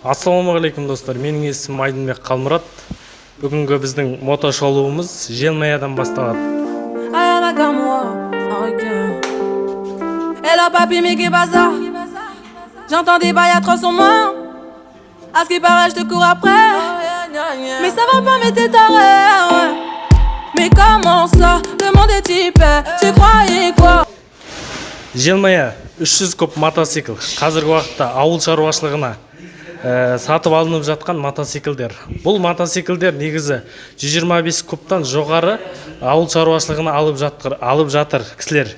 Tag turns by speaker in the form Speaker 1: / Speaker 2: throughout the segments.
Speaker 1: Ассалаумағалейкум достар, менің есімім Айдынбек Қалмұрат. Бүгінгі біздің мотошолуымыз Желмаядан басталады.
Speaker 2: Hello papi, mais qu'est pas ça? J'entends des bails atroces sur moi. À ce qui paraît, je te cours après. Mais ça va pas, mais t'es taré. Mais comment ça? Le monde est typé. Tu croyais quoi?
Speaker 1: Желмая 300 куб мотоцикл. Қазіргі уақытта ауыл шаруашылығына сатып алынып жатқан мотоциклдер. Бұл мотоциклдер негізі 125 кубтан жоғары ауыл шаруашылығына алып жатыр кісілер.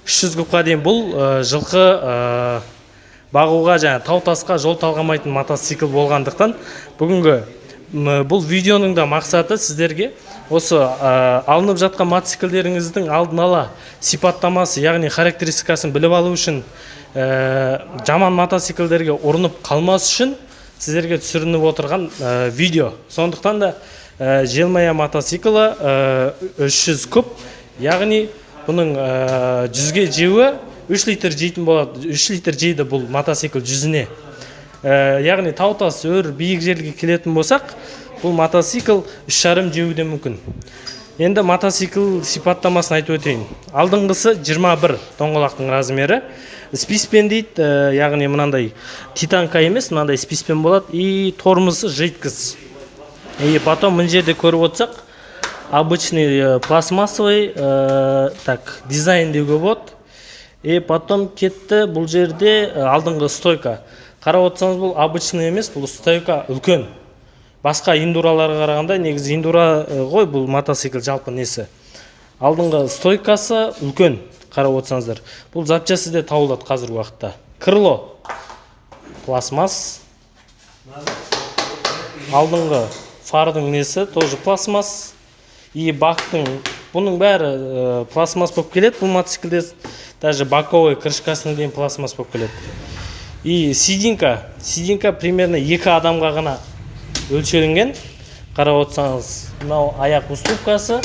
Speaker 1: 300 кубқа дейін бұл жылқы бағуға және тау тасқа жол талғамайтын мотоцикл болғандықтан бүгінгі бұл видеоның да мақсаты сіздерге осы алынып жатқан мотоциклдеріңіздің алдын ала сипаттамасы, яғни характеристикасын біліп алу үшін, жаман мотоциклдерге ұрынып қалмас үшін сіздерге түсірініп отырған видео. Сондықтан да Желмая мотоциклы 300 куб, яғни бұның 100-ге жеуі 3 литр жейтін болады. 3 литр жейді бұл мотоцикл 100-не. Яғни тау тас өр биік жерге келетін болсақ, бұл мотоцикл 3,5 жеуі мүмкін. Енді мотоцикл сипаттамасын айтып өтейін. Алдыңғысы 21 доңғалақтың размері. Списпен дейді, яғни мынандай титанка емес, мынандай списпен болады. И тормозы жидкость. И потом мына жерде көріп отырсақ, обычный пластмассовый дизайн деуге болады. И потом кетті бұл жерде алдыңғы стойка. Қарап отырсаңыз, бұл обычный емес, бұл стойка үлкен. Басқа индураларға қарағанда, негізі индура ғой бұл мотоцикл жалпы несі. Алдыңғы стойкасы үлкен, қарап отырсаңыздар. Бұл запчасты де табылады қазіргі уақытта. Крыло пластмасс. Алдыңғы фардың несі тоже пластмасс. И бактың, бұның бәрі пластмасс болып келеді. Бұл мотоциклде даже боковой крышкасының дейін пластмасс болып келеді. И сидинка примерно 2 адамға ғана өлшелінген. Қарап отырсаңыз, мынау аяқ уступкасы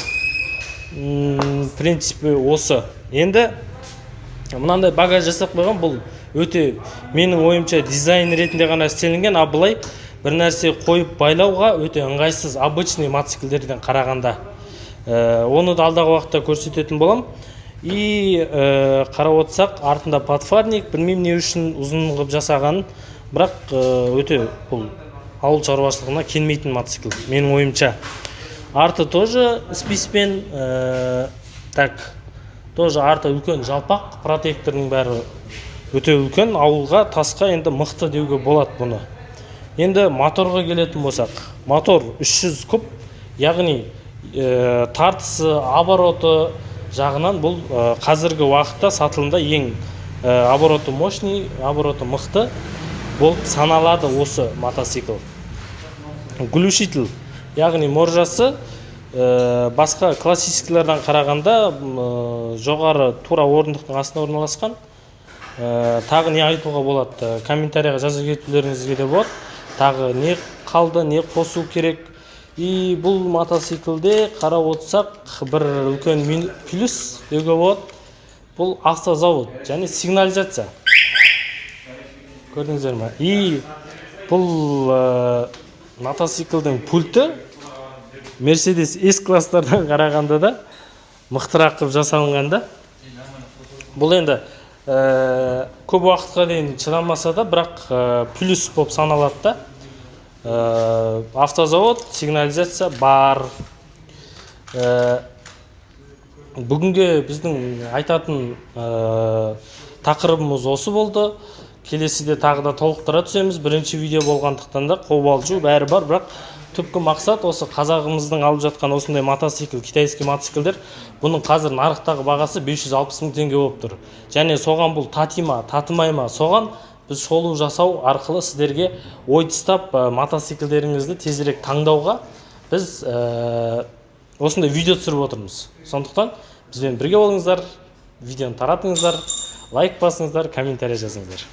Speaker 1: принципі осы. Енді мынандай багаж жасап қойған, бұл өте менің ойымша дизайн ретінде ғана істелінген, а былай бір нәрсе қойып байлауға өте ыңғайсыз обычный мотоциклдерден қарағанда. Оны да алдағы уақытта көрсететін болам. И қарап отырсақ, артында подфарник, білмеймін не үшін ұзын қылып жасаған, бірақ өте бұл ауыл шаруашылығына келмейтін мотоцикл, менің ойымша. Арты тоже списпен, тоже арты үлкен жалпақ, протекторның бәрі өте үлкен, ауылға тасқа енді мықты деуге болады бұны. Енді моторға келетін болсақ, мотор 300 куб, яғни тартысы, обороты жағынан бұл қазіргі уақытта сатылымда ең обороты мощный, обороты мықты болып саналады осы мотоцикл. Глушитель, яғни моржасы басқа классикалардан қарағанда жоғары тура орындықтың астына орналасқан. Тағы не айтуға болады, комментарияға жазып кетулеріңізге де болады. Тағы не қалды, не қосу керек. И бұл мотоциклде қарап отырсақ, бір үлкен плюс деуге болады. Бұл автозавод және сигнализация. Көрдіңіздер ме? И бұл мотоциклдің пульті Mercedes S-класстардан қарағанда да мықтырақ қылып жасалынғанда. Бұл енді көп уақытқа дейін шыдамаса да, бірақ плюс болып саналады да. Автозавод, сигнализация бар. Бүгінге біздің айтатын тақырыбымыз осы болды. Келесіде тағы да толықтыра түсеміз. Бірінші видео болғандықтан да қобалжу бәрі бар, бірақ түпкі мақсат осы қазағымыздың алып жатқан осындай мотоцикл, китайский мотоциклдер. Бұның қазір нарықтағы бағасы 560 мың теңге болып тұр. Және соған бұл татима, татымай ма, соған біз шолу жасау арқылы сіздерге ой тастап мотоциклдеріңізді тезірек таңдауға біз осындай видео түсіріп отырмыз. Сондықтан бізбен бірге болыңыздар, видеоны таратыңыздар, лайк басыңыздар, комментарий жазыңыздар.